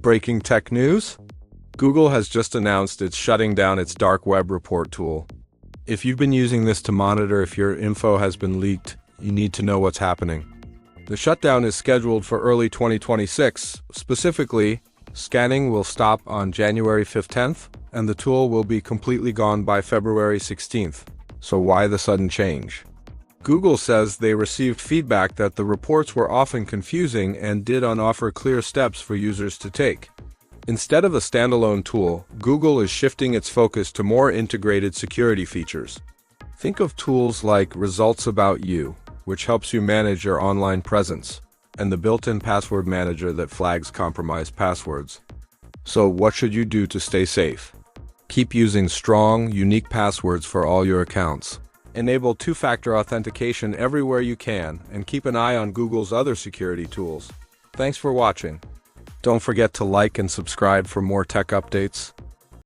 Breaking tech news? Google has just announced it's shutting down its dark web report tool. If you've been using this to monitor if your info has been leaked, you need to know what's happening. The shutdown is scheduled for early 2026. Specifically, scanning will stop on January 15th, and the tool will be completely gone by February 16th. So why the sudden change? Google says they received feedback that the reports were often confusing and did not offer clear steps for users to take. Instead of a standalone tool, Google is shifting its focus to more integrated security features. Think of tools like Results About You, which helps you manage your online presence, and the built-in password manager that flags compromised passwords. So what should you do to stay safe? Keep using strong, unique passwords for all your accounts. Enable two-factor authentication everywhere you can, and keep an eye on Google's other security tools. Thanks for watching. Don't forget to like and subscribe for more tech updates.